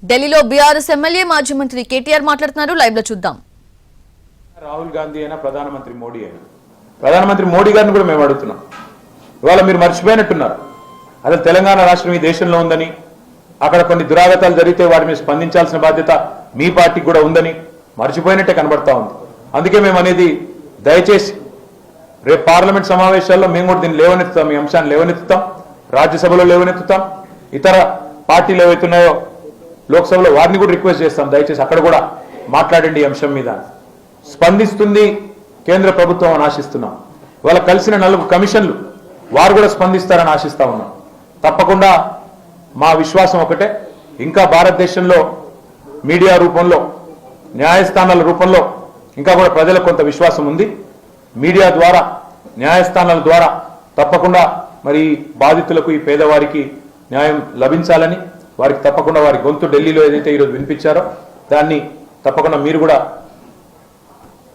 ఢిల్లీలో BRS MLA మాజీ మంత్రి కేటీఆర్ మాట్లాడుతున్నారు. లైవ్ లో చూద్దాం. రాహుల్ గాంధీ అయినా ప్రధానమంత్రి మోడీ అయినా ప్రధానమంత్రి మోడీ గారిని కూడా మేము అడుగుతున్నాం. ఇవాళ మీరు మర్చిపోయినట్టున్నారు. అసలు తెలంగాణ రాష్ట్రం ఈ దేశంలో ఉందని, అక్కడ కొన్ని దురాగతాలు జరిగితే వాటి మీద స్పందించాల్సిన బాధ్యత మీ పార్టీకి కూడా ఉందని మర్చిపోయినట్టే కనబడతా ఉంది. అందుకే మేము అనేది, దయచేసి రేపు పార్లమెంట్ సమావేశాల్లో మేము కూడా దీన్ని లేవనెత్తుతాం, ఈ అంశాన్ని లేవనెత్తుతాం, రాజ్యసభలో లేవనెత్తుతాం, ఇతర పార్టీలు ఏవైతున్నాయో లోక్సభలో వారిని కూడా రిక్వెస్ట్ చేస్తాం, దయచేసి అక్కడ కూడా మాట్లాడండి ఈ అంశం మీద. స్పందిస్తుంది కేంద్ర ప్రభుత్వం అని ఆశిస్తున్నాం. ఇవాళ కలిసిన 4 కమిషన్లు వారు కూడా స్పందిస్తారని ఆశిస్తా ఉన్నాం. తప్పకుండా మా విశ్వాసం ఒకటే, ఇంకా భారతదేశంలో మీడియా రూపంలో, న్యాయస్థానాల రూపంలో ఇంకా కూడా ప్రజలకు కొంత విశ్వాసం ఉంది. మీడియా ద్వారా, న్యాయస్థానాల ద్వారా తప్పకుండా మరి బాధితులకు, ఈ పేదవారికి న్యాయం లభించాలని, వారికి తప్పకుండా వారి గొంతు ఢిల్లీలో ఏదైతే ఈరోజు వినిపించారో దాన్ని తప్పకుండా మీరు కూడా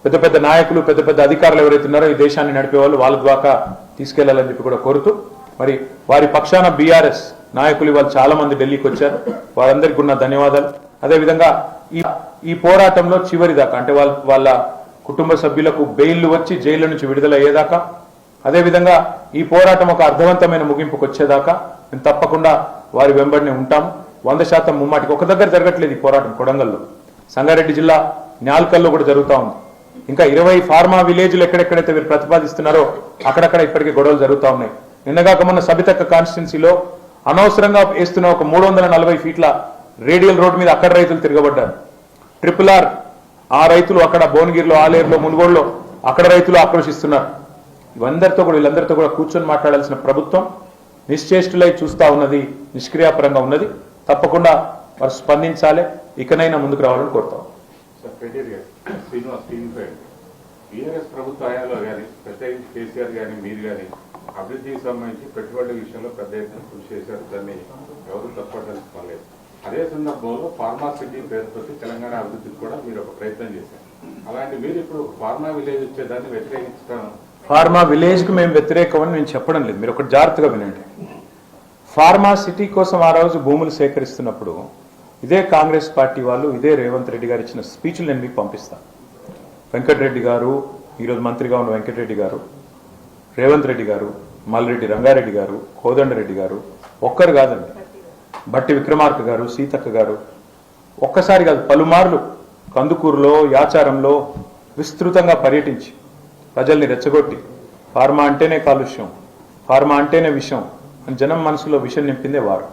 పెద్ద పెద్ద నాయకులు, పెద్ద పెద్ద అధికారులు ఎవరైతే ఉన్నారో ఈ దేశాన్ని నడిపే వాళ్ళు వాళ్ళ ద్వారా తీసుకెళ్లాలని చెప్పి కూడా కోరుతూ, మరి వారి పక్షాన బీఆర్ఎస్ నాయకులు వాళ్ళు చాలా మంది ఢిల్లీకి వచ్చారు, వారందరికీ ఉన్న ధన్యవాదాలు. అదేవిధంగా ఈ పోరాటంలో చివరి దాకా, అంటే వాళ్ళ కుటుంబ సభ్యులకు బెయిల్ వచ్చి జైలు నుంచి విడుదల అయ్యేదాకా, అదేవిధంగా ఈ పోరాటం ఒక అర్థవంతమైన ముగింపుకు వచ్చేదాకా మేము తప్పకుండా వారి వెంబడిని ఉంటాము. 100% ముమ్మాటికి. ఒక దగ్గర జరగట్లేదు ఈ పోరాటం, కొడంగల్లో, సంగారెడ్డి జిల్లా న్యాల్కల్లో కూడా జరుగుతూ ఉంది. ఇంకా 20 ఫార్మా విలేజ్లు ఎక్కడెక్కడైతే వీరు ప్రతిపాదిస్తున్నారో అక్కడక్కడ ఇప్పటికీ గొడవలు జరుగుతూ ఉన్నాయి. నిన్నగాక మొన్న సబితక్క కాన్స్టిట్యున్సీలో అనవసరంగా వేస్తున్న ఒక 340 ఫీట్ల రేడియల్ రోడ్ మీద అక్కడ రైతులు తిరగబడ్డారు. RRR ఆ రైతులు అక్కడ భువనగిరిలో, ఆలేరులో, మునుగోడులో అక్కడ రైతులు ఆక్రోశిస్తున్నారు. వీళ్ళందరితో కూడా కూర్చొని మాట్లాడాల్సిన ప్రభుత్వం నిశ్చేష్టులై చూస్తా ఉన్నది, నిష్క్రియాపరంగా ఉన్నది. తప్పకుండా వారు స్పందించాలి, ఇకనైనా ముందుకు రావాలని కోరుతాం. ప్రభుత్వ హయాంలో కానీ, ప్రత్యేకించి కేసీఆర్ కానీ, మీరు కానీ అభివృద్ధికి సంబంధించి పెట్టుబడుల విషయంలో పెద్ద ఎత్తున కృషి చేశారు. దాన్ని ఎవరు తప్పదలుచుకోలేదు. అదే సందర్భంలో ఫార్మా సిటీ పేరుతో తెలంగాణ అభివృద్ధికి కూడా మీరు ఒక ప్రయత్నం చేశారు. అలాంటి మీరు ఇప్పుడు ఫార్మా విలేజ్ వచ్చేదాన్ని వ్యతిరేకించడం. ఫార్మా విలేజ్ కు మేము వ్యతిరేకమని నేను చెప్పడం లేదు, మీరు ఒకటి జాగ్రత్తగా వినండి. ఫార్మా సిటీ కోసం ఆ రోజు భూములు సేకరిస్తున్నప్పుడు ఇదే కాంగ్రెస్ పార్టీ వాళ్ళు, ఇదే రేవంత్ రెడ్డి గారు ఇచ్చిన స్పీచ్లు నేను మీకు పంపిస్తాను. వెంకటరెడ్డి గారు, ఈరోజు మంత్రిగా ఉన్న వెంకటరెడ్డి గారు, రేవంత్ రెడ్డి గారు, మల్రెడ్డి రంగారెడ్డి గారు, కోదండరెడ్డి గారు, ఒక్కరు కాదండి, భట్టి విక్రమార్క గారు, సీతక్క గారు, ఒక్కసారి కాదు పలుమార్లు కందుకూరులో, యాచారంలో విస్తృతంగా పర్యటించి ప్రజల్ని రెచ్చగొట్టి ఫార్మా అంటేనే కాలుష్యం, ఫార్మా అంటేనే విషం అని జనం మనసులో విషం నింపిందే వారు.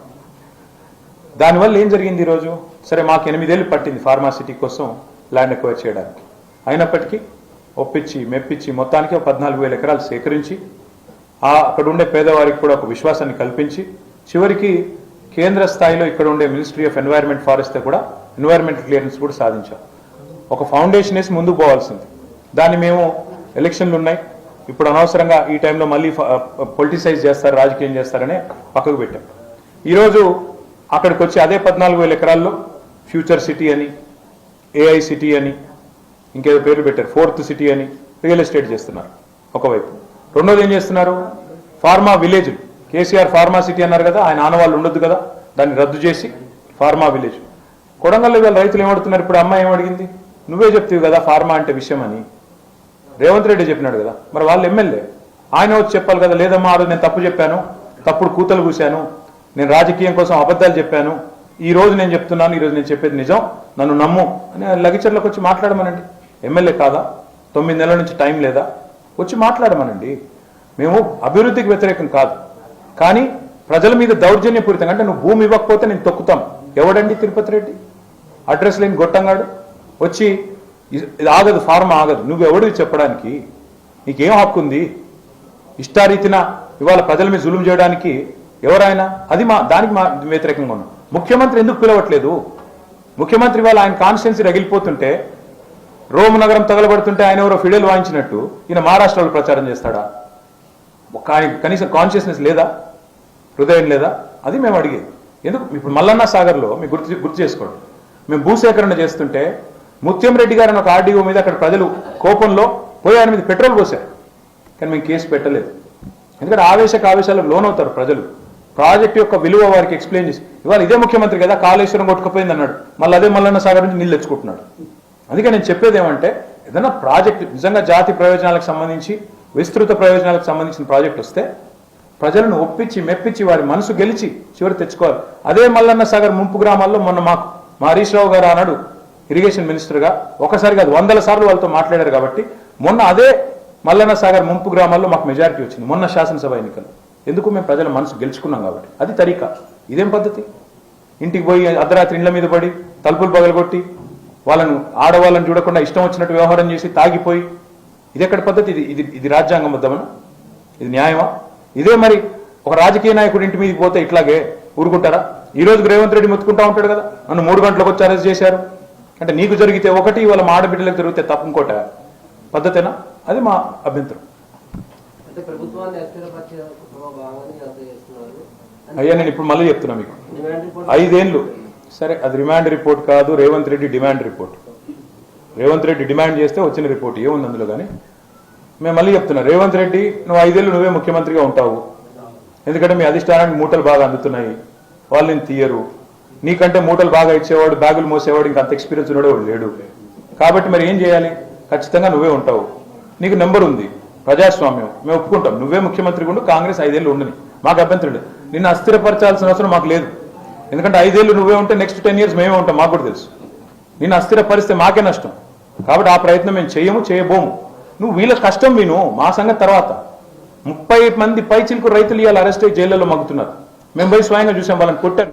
దానివల్ల ఏం జరిగింది ఈరోజు? సరే, మాకు 8 ఏళ్ళు పట్టింది ఫార్మా సిటీ కోసం ల్యాండ్ ఎక్వైర్ చేయడానికి. అయినప్పటికీ ఒప్పించి మెప్పించి మొత్తానికి 14,000 ఎకరాలు సేకరించి అక్కడ ఉండే పేదవారికి కూడా ఒక విశ్వాసాన్ని కల్పించి చివరికి కేంద్ర స్థాయిలో ఇక్కడ ఉండే మినిస్ట్రీ ఆఫ్ ఎన్వైర్న్మెంట్ ఫారెస్ట్ కూడా ఎన్వైర్న్మెంట్ క్లియరెన్స్ కూడా సాధించాం. ఒక ఫౌండేషన్ వేసి ముందుకు పోవాల్సింది. దాన్ని మేము ఎలక్షన్లు ఉన్నాయి, ఇప్పుడు అనవసరంగా ఈ టైంలో మళ్ళీ పొలిటిసైజ్ చేస్తారు, రాజకీయం చేస్తారనే పక్కకు పెట్టాం. ఈరోజు అక్కడికి వచ్చి అదే 14,000 ఎకరాల్లో ఫ్యూచర్ సిటీ అని, AI సిటీ అని, ఇంకేదో పేర్లు పెట్టారు, 4th సిటీ అని రియల్ ఎస్టేట్ చేస్తున్నారు ఒకవైపు. రెండోది ఏం చేస్తున్నారు? Pharma village. KCR pharma city అన్నారు కదా, ఆయన ఆనవాళ్ళు ఉండొద్దు కదా, దాన్ని రద్దు చేసి ఫార్మా విలేజ్. కొడంగల్లో వీళ్ళ రైతులు ఏమడుతున్నారు? ఇప్పుడు అమ్మాయి ఏమడిగింది? నువ్వే చెప్తావు కదా ఫార్మా అంటే విషయం అని, రేవంత్ రెడ్డి చెప్పినాడు కదా, మరి వాళ్ళు ఎమ్మెల్యే, ఆయన వచ్చి చెప్పాలి కదా, లేదమ్మా ఆ రోజు నేను తప్పు చెప్పాను, తప్పుడు కూతలు కూశాను, నేను రాజకీయం కోసం అబద్ధాలు చెప్పాను, ఈ రోజు నేను చెప్తున్నాను, ఈ రోజు నేను చెప్పేది నిజం, నన్ను నమ్ము అని లగిచర్లకు వచ్చి మాట్లాడమనండి. ఎమ్మెల్యే కాదా? 9 నెలల నుంచి టైం లేదా? వచ్చి మాట్లాడమనండి. మేము అభివృద్ధికి వ్యతిరేకం కాదు, కానీ ప్రజల మీద దౌర్జన్యపూరితంగా, అంటే నువ్వు భూమి ఇవ్వకపోతే నేను తొక్కుతాం. ఎవడండి తిరుపతి రెడ్డి? అడ్రస్ లేని గొట్టంగాడు వచ్చి ఇది ఆగదు, ఫార్మా ఆగదు, నువ్వు ఎవడివి చెప్పడానికి? నీకేం హక్కు ఉంది? ఇష్టారీతిన ఇవాళ ప్రజల మీద జులుం చేయడానికి ఎవరైనా, అది దానికి వ్యతిరేకంగా ఉన్నాం. ముఖ్యమంత్రి ఎందుకు పిలవట్లేదు? ముఖ్యమంత్రి ఇవాళ ఆయన కాన్స్టిట్యున్సీ రగిలిపోతుంటే, రోమ్ నగరం తగలబడుతుంటే ఆయన ఎవరో ఫిడేల్ వాయించినట్టు ఈయన మహారాష్ట్రలో ప్రచారం చేస్తాడా? కనీసం కాన్షియస్నెస్ లేదా? హృదయం లేదా? అది మేము అడిగేది. ఎందుకు? ఇప్పుడు మల్లన్న సాగర్లో మీకు గుర్తు చేసుకోండి, మేము భూసేకరణ చేస్తుంటే ముత్యం రెడ్డి గారిని ఒక RDO మీద అక్కడ ప్రజలు కోపంలో పోయి ఆయన మీద పెట్రోల్ పోసారు, కానీ మేము కేసు పెట్టలేదు. ఎందుకంటే ఆవేశాలకు లోనవుతారు ప్రజలు. ప్రాజెక్ట్ యొక్క విలువ వారికి ఎక్స్ప్లెయిన్ చేసి ఇవాళ ఇదే ముఖ్యమంత్రి కదా కాళేశ్వరం కొట్టుకుపోయింది అన్నాడు, మళ్ళీ అదే మల్లన్న సాగర్ నుంచి నీళ్ళు తెచ్చుకుంటున్నాడు. అందుకే నేను చెప్పేది ఏమంటే ఏదైనా ప్రాజెక్ట్ నిజంగా జాతి ప్రయోజనాలకు సంబంధించి విస్తృత ప్రయోజనాలకు సంబంధించిన ప్రాజెక్ట్ వస్తే ప్రజలను ఒప్పించి మెప్పించి వారి మనసు గెలిచి చివరి తెచ్చుకోవాలి. అదే మల్లన్న సాగర్ ముంపు గ్రామాల్లో మొన్న మా హరీష్ రావు గారు అన్నాడు ఇరిగేషన్ మినిస్టర్గా ఒకసారి కాదు 100 సార్లు వాళ్ళతో మాట్లాడారు. కాబట్టి మొన్న అదే మల్లన్న సాగర్ ముంపు గ్రామాల్లో మాకు మెజారిటీ వచ్చింది మొన్న శాసనసభ ఎన్నికలు. ఎందుకు మేము ప్రజల మనసు గెలుచుకున్నాం కాబట్టి. అది తరీకా. ఇదేం పద్ధతి? ఇంటికి పోయి అర్ధరాత్రి ఇండ్ల మీద పడి తలుపులు పగలగొట్టి వాళ్ళను ఆడవాళ్ళని చూడకుండా ఇష్టం వచ్చినట్టు వ్యవహారం చేసి తాగిపోయి ఇది ఎక్కడ పద్ధతి? ఇది రాజ్యాంగబద్ధమనా? ఇది న్యాయమా? ఇదే మరి ఒక రాజకీయ నాయకుడు ఇంటి మీదకి పోతే ఇట్లాగే ఊరుకుంటారా? ఈ రోజు రేవంత్ రెడ్డి మొత్తుకుంటా ఉంటాడు కదా, నన్ను 3 గంటలకు వచ్చి అరెస్ట్ చేశారు అంటే నీకు జరిగితే ఒకటి, వాళ్ళ మా ఆడబిడ్డలకు జరిగితే తప్పు ఇంకోట పద్ధతేనా? అది మా అభ్యంతరం. అయ్యా నేను ఇప్పుడు మళ్ళీ చెప్తున్నా మీకు 5 ఏళ్ళు సరే, అది రిమాండ్ రిపోర్ట్ కాదు, Revanth Reddy demand report. Revanth Reddy demand చేస్తే వచ్చిన రిపోర్ట్ ఏముంది అందులో. కానీ మేము మళ్ళీ చెప్తున్నా, రేవంత్ రెడ్డి నువ్వు 5 ఏళ్ళు నువ్వే ముఖ్యమంత్రిగా ఉంటావు, ఎందుకంటే మీ అధిష్టానానికి మూటలు బాగా అందుతున్నాయి, వాళ్ళని తీయరు. నీకంటే మూటలు బాగా ఇచ్చేవాడు, బ్యాగులు మోసేవాడు, ఇంకా అంత ఎక్స్పీరియన్స్ ఉన్నాడు లేడు. కాబట్టి మరి ఏం చేయాలి? ఖచ్చితంగా నువ్వే ఉంటావు, నీకు నెంబర్ ఉంది, ప్రజాస్వామ్యం, మేము ఒప్పుకుంటాం, నువ్వే ముఖ్యమంత్రి ఉండు, కాంగ్రెస్ 5 ఏళ్ళు ఉండని, మాకు అభ్యంతరం లేదు. నిన్ను అస్థిరపరచాల్సిన అవసరం మాకు లేదు, ఎందుకంటే 5 ఏళ్ళు నువ్వే ఉంటే నెక్స్ట్ 10 years మేమే ఉంటాం, మాకు కూడా తెలుసు. నిన్ను అస్థిరపరిస్తే మాకే నష్టం. కాబట్టి ఆ ప్రయత్నం మేము చేయబోము. నువ్వు వీళ్ళ కష్టం విను, మా సంగతి తర్వాత. 30 మంది పైచిలకు రైతులు ఇవాళ అరెస్ట్ అయ్యి జైళ్లలో మగ్గుతున్నారు. మేము పోయి స్వయంగా చూసాం, వాళ్ళని కొట్టారు.